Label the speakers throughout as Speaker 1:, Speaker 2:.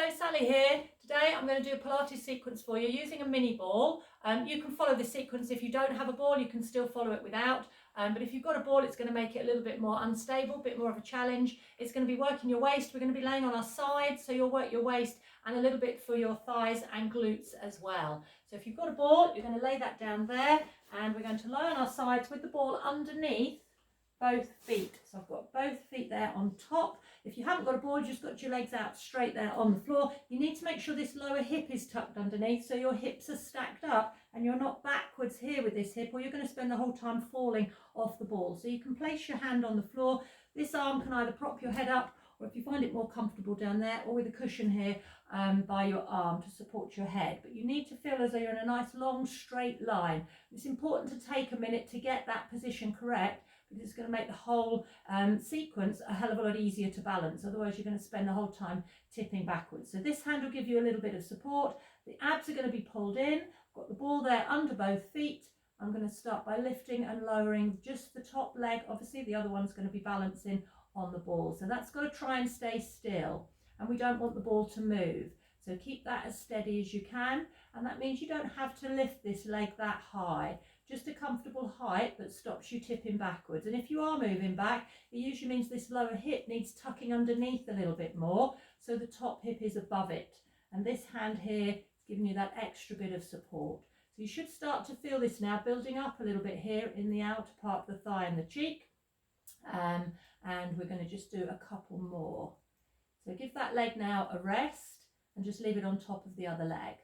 Speaker 1: Hello, Sally here. Today I'm going to do a Pilates sequence for you using a mini ball. You can follow this sequence. If you don't have a ball, you can still follow it without. But if you've got a ball, it's going to make it a little bit more unstable, a bit more of a challenge. It's going to be working your waist. We're going to be laying on our sides, so you'll work your waist and a little bit for your thighs and glutes as well. So if you've got a ball, you're going to lay that down there, and we're going to lie on our sides with the ball underneath both feet. So I've got both feet there on top. If you haven't got a ball, you've just got your legs out straight there on the floor. You need to make sure this lower hip is tucked underneath, so your hips are stacked up and you're not backwards here with this hip, or you're going to spend the whole time falling off the ball. So you can place your hand on the floor. This arm can either prop your head up, or if you find it more comfortable down there, or with a cushion here by your arm to support your head. But you need to feel as though you're in a nice long straight line. It's important to take a minute to get that position correct, because it's going to make the whole sequence a hell of a lot easier to balance. Otherwise you're going to spend the whole time tipping backwards. So this hand will give you a little bit of support. The abs are going to be pulled in. I've got the ball there under both feet. I'm going to start by lifting and lowering just the top leg. Obviously the other one's going to be balancing on the ball. So that's got to try and stay still, and we don't want the ball to move. So keep that as steady as you can, and that means you don't have to lift this leg that high. Just a comfortable height that stops you tipping backwards. And if you are moving back, it usually means this lower hip needs tucking underneath a little bit more, so the top hip is above it. And this hand here is giving you that extra bit of support. So you should start to feel this now building up a little bit here in the outer part of the thigh and the cheek. And we're going to just do a couple more. So give that leg now a rest and just leave it on top of the other leg.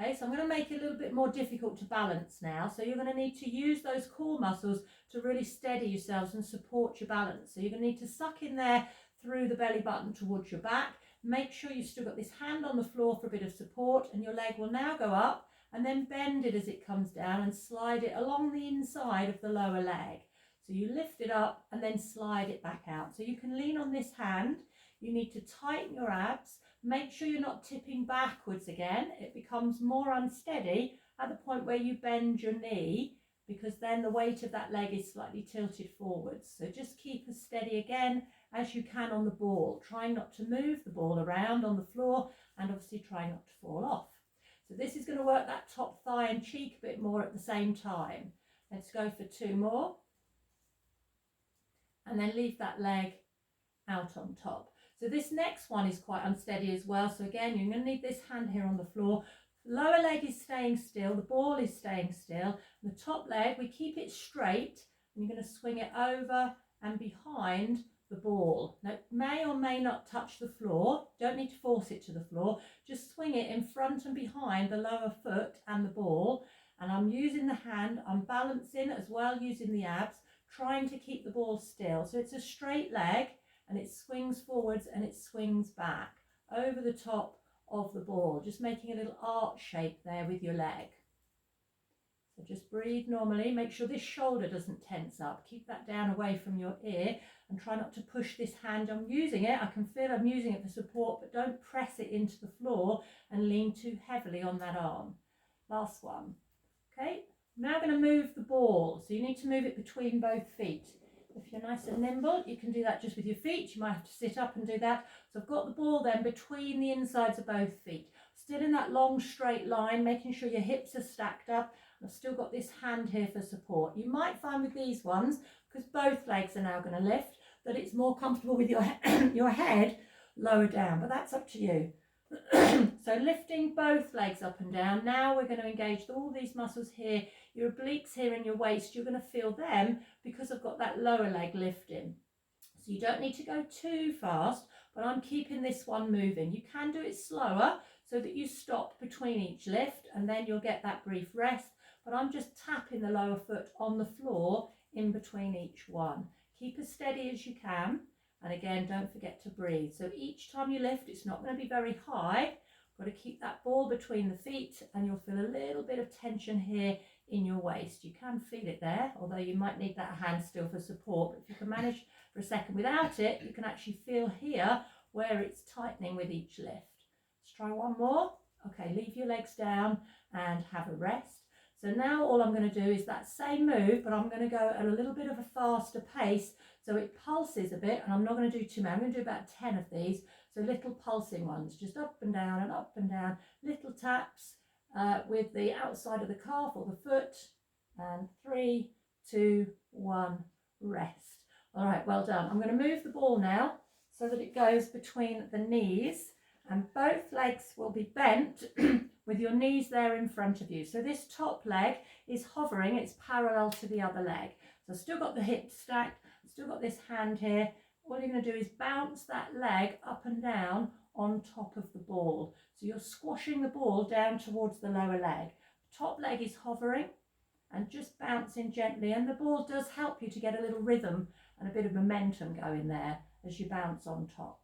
Speaker 1: Okay, so I'm going to make it a little bit more difficult to balance now. So you're going to need to use those core muscles to really steady yourselves and support your balance. So you're going to need to suck in there through the belly button towards your back. Make sure you've still got this hand on the floor for a bit of support, and your leg will now go up and then bend it as it comes down and slide it along the inside of the lower leg. So you lift it up and then slide it back out. So you can lean on this hand. You need to tighten your abs. Make sure you're not tipping backwards again. It becomes more unsteady at the point where you bend your knee, because then the weight of that leg is slightly tilted forwards. So just keep as steady again as you can on the ball, trying not to move the ball around on the floor, and obviously trying not to fall off. So this is going to work that top thigh and cheek a bit more at the same time. Let's go for two more. And then leave that leg out on top. So this next one is quite unsteady as well. So again, you're going to need this hand here on the floor. The lower leg is staying still, the ball is staying still. The top leg, we keep it straight, and you're going to swing it over and behind the ball. Now it may or may not touch the floor. Don't need to force it to the floor. Just swing it in front and behind the lower foot and the ball. And I'm using the hand, I'm balancing as well, using the abs, trying to keep the ball still. So it's a straight leg, and it swings forwards and it swings back over the top of the ball, just making a little arch shape there with your leg. So just breathe normally. Make sure this shoulder doesn't tense up. Keep that down away from your ear, and try not to push this hand. I'm using it, I can feel I'm using it for support, but don't press it into the floor and lean too heavily on that arm. Last one. Okay, now I'm going to move the ball. So you need to move it between both feet. If you're nice and nimble, you can do that just with your feet. You might have to sit up and do that. So I've got the ball then between the insides of both feet. Still in that long straight line, making sure your hips are stacked up. I've still got this hand here for support. You might find with these ones, because both legs are now going to lift, that it's more comfortable with your, your head lower down, but that's up to you. So lifting both legs up and down. Now we're going to engage all these muscles here, your obliques here in your waist. You're going to feel them because I've got that lower leg lifting. So you don't need to go too fast, but I'm keeping this one moving. You can do it slower so that you stop between each lift, and then you'll get that brief rest. But I'm just tapping the lower foot on the floor in between each one. Keep as steady as you can. And again, don't forget to breathe. So each time you lift, it's not going to be very high. Got to keep that ball between the feet, and you'll feel a little bit of tension here in your waist. You can feel it there, although you might need that hand still for support. But if you can manage for a second without it, you can actually feel here where it's tightening with each lift. Let's try one more. Okay, leave your legs down and have a rest. So now all I'm going to do is that same move, but I'm going to go at a little bit of a faster pace so it pulses a bit, and I'm not going to do too many. I'm going to do about 10 of these. So little pulsing ones, just up and down, little taps with the outside of the calf or the foot. And 3, 2, 1, rest. All right, well done. I'm going to move the ball now so that it goes between the knees, and both legs will be bent with your knees there in front of you. So this top leg is hovering, it's parallel to the other leg. So I've still got the hips stacked, I've still got this hand here. All you're going to do is bounce that leg up and down on top of the ball. So you're squashing the ball down towards the lower leg. Top leg is hovering and just bouncing gently, and the ball does help you to get a little rhythm and a bit of momentum going there as you bounce on top.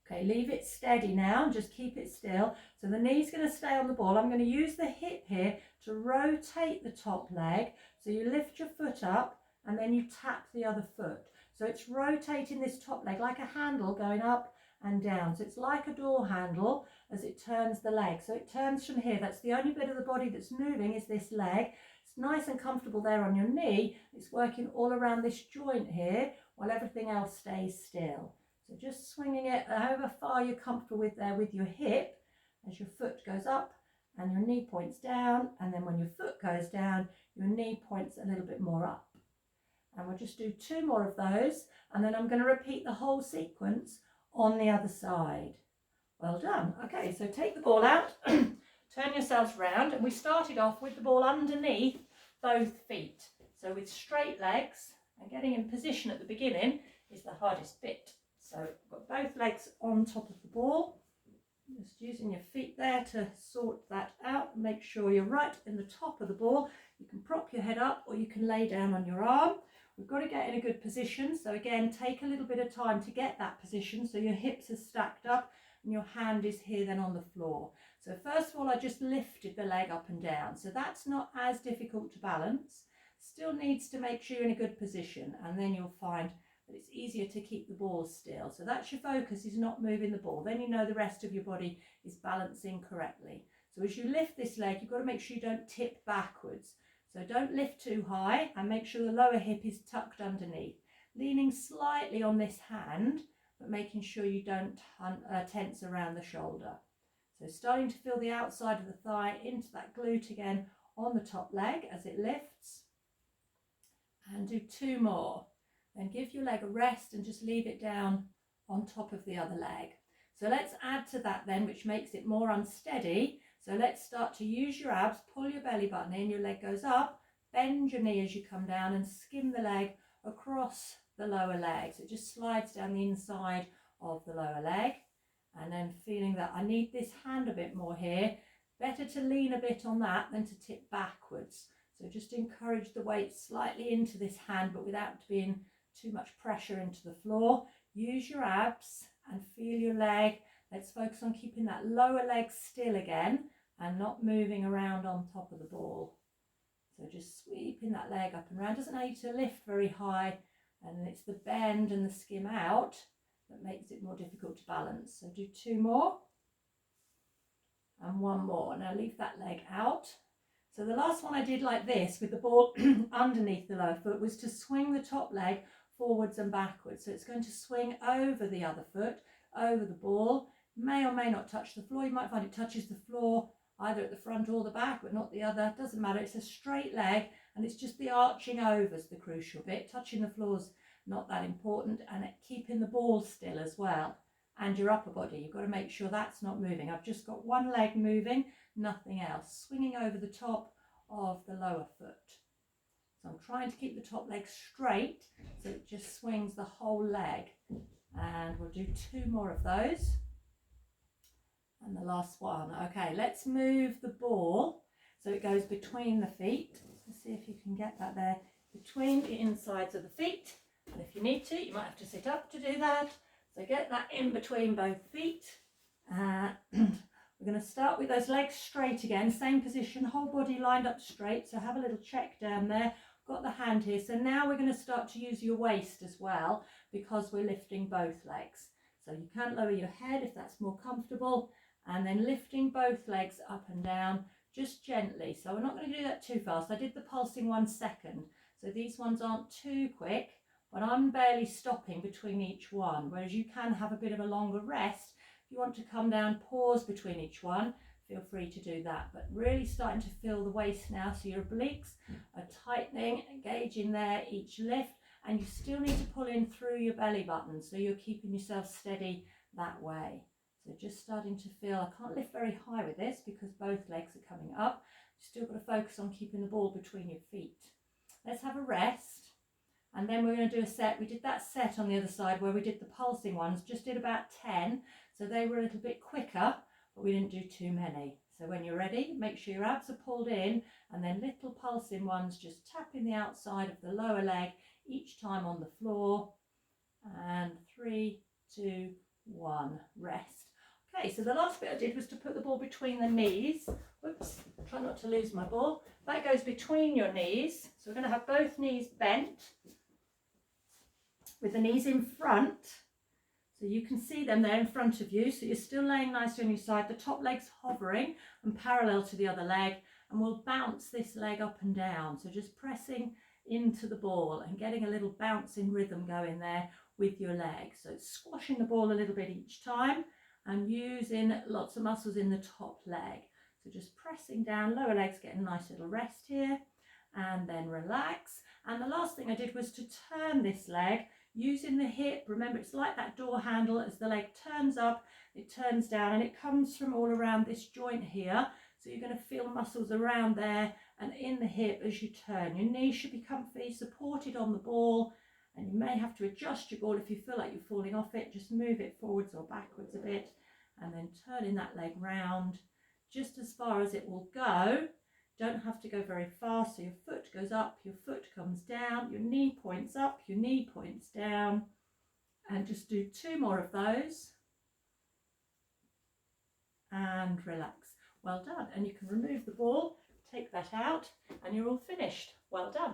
Speaker 1: Okay, leave it steady now and just keep it still. So the knee's going to stay on the ball. I'm going to use the hip here to rotate the top leg. So you lift your foot up and then you tap the other foot. So it's rotating this top leg like a handle going up and down. So it's like a door handle as it turns the leg. So it turns from here. That's the only bit of the body that's moving is this leg. It's nice and comfortable there on your knee. It's working all around this joint here while everything else stays still. So just swinging it however far you're comfortable with there with your hip as your foot goes up and your knee points down, and then when your foot goes down, your knee points a little bit more up. And we'll just do 2 more of those, and then I'm going to repeat the whole sequence on the other side. Well done. Okay, so take the ball out, turn yourselves round, and we started off with the ball underneath both feet. So with straight legs, and getting in position at the beginning is the hardest bit. So got both legs on top of the ball, just using your feet there to sort that out. Make sure you're right in the top of the ball. You can prop your head up or you can lay down on your arm. We've got to get in a good position. So again, take a little bit of time to get that position so your hips are stacked up and your hand is here then on the floor. So first of all, I just lifted the leg up and down. So that's not as difficult to balance. Still needs to make sure you're in a good position, and then you'll find but it's easier to keep the ball still. So that's your focus, is not moving the ball. Then you know the rest of your body is balancing correctly. So as you lift this leg, you've got to make sure you don't tip backwards. So don't lift too high, and make sure the lower hip is tucked underneath. Leaning slightly on this hand, but making sure you don't tense around the shoulder. So starting to feel the outside of the thigh into that glute again on the top leg as it lifts. And do 2 more. Then give your leg a rest and just leave it down on top of the other leg. So let's add to that then, which makes it more unsteady. So let's start to use your abs, pull your belly button in, your leg goes up, bend your knee as you come down and skim the leg across the lower leg. So it just slides down the inside of the lower leg. And then feeling that I need this hand a bit more here, better to lean a bit on that than to tip backwards. So just encourage the weight slightly into this hand, but without being too much pressure into the floor. Use your abs and feel your leg. Let's focus on keeping that lower leg still again and not moving around on top of the ball. So just sweeping that leg up and around. Doesn't need to lift very high, and it's the bend and the skim out that makes it more difficult to balance. So do 2 more and 1 more. Now leave that leg out. So the last one I did like this with the ball underneath the lower foot was to swing the top leg forwards and backwards. So it's going to swing over the other foot, over the ball. May or may not touch the floor. You might find it touches the floor either at the front or the back, but not the other. Doesn't matter. It's a straight leg, and it's just the arching over is the crucial bit. Touching the floor's not that important, and keeping the ball still as well. And your upper body, you've got to make sure that's not moving. I've just got one leg moving, nothing else. Swinging over the top of the lower foot. So I'm trying to keep the top leg straight so it just swings the whole leg. And we'll do 2 more of those. And the last one. Okay, let's move the ball so it goes between the feet. So see if you can get that there, between the insides of the feet. And if you need to, you might have to sit up to do that. So get that in between both feet. We're going to start with those legs straight again, same position, whole body lined up straight. So have a little check down there. Got the hand here. So now we're going to start to use your waist as well, because we're lifting both legs. So you can lower your head if that's more comfortable, and then lifting both legs up and down just gently. So we're not going to do that too fast. I did the pulsing one second, so these ones aren't too quick. but I'm barely stopping between each one, whereas you can have a bit of a longer rest. If you want to come down, pause between each one, feel free to do that, but really starting to feel the waist now, so your obliques are tightening, engaging there each lift, and you still need to pull in through your belly button, so you're keeping yourself steady that way. So just starting to feel, I can't lift very high with this because both legs are coming up. You've still got to focus on keeping the ball between your feet. Let's have a rest, and then we're going to do a set. We did that set on the other side where we did the pulsing ones, just did about 10, so they were a little bit quicker, but we didn't do too many. So when you're ready, make sure your abs are pulled in, and then little pulsing ones, just tapping the outside of the lower leg each time on the floor. And 3, 2, 1, rest. Okay, so the last bit I did was to put the ball between the knees. Whoops, try not to lose my ball. That goes between your knees. So we're going to have both knees bent with the knees in front. So you can see them there in front of you. So you're still laying nicely on your side. The top leg's hovering and parallel to the other leg. And we'll bounce this leg up and down. So just pressing into the ball and getting a little bouncing rhythm going there with your leg. So it's squashing the ball a little bit each time and using lots of muscles in the top leg. So just pressing down, lower legs getting a nice little rest here, and then relax. And the last thing I did was to turn this leg using the hip. Remember, it's like that door handle. As the leg turns up, it turns down, and it comes from all around this joint here. So you're going to feel muscles around there and in the hip as you turn. Your knees should be comfy, supported on the ball, and you may have to adjust your ball if you feel like you're falling off it. Just move it forwards or backwards a bit, and then turning that leg round just as far as it will go. Don't have to go very fast. So your foot goes up, your foot comes down, your knee points up, your knee points down, and just do 2 more of those and relax. Well done. And you can remove the ball, take that out, and you're all finished. Well done.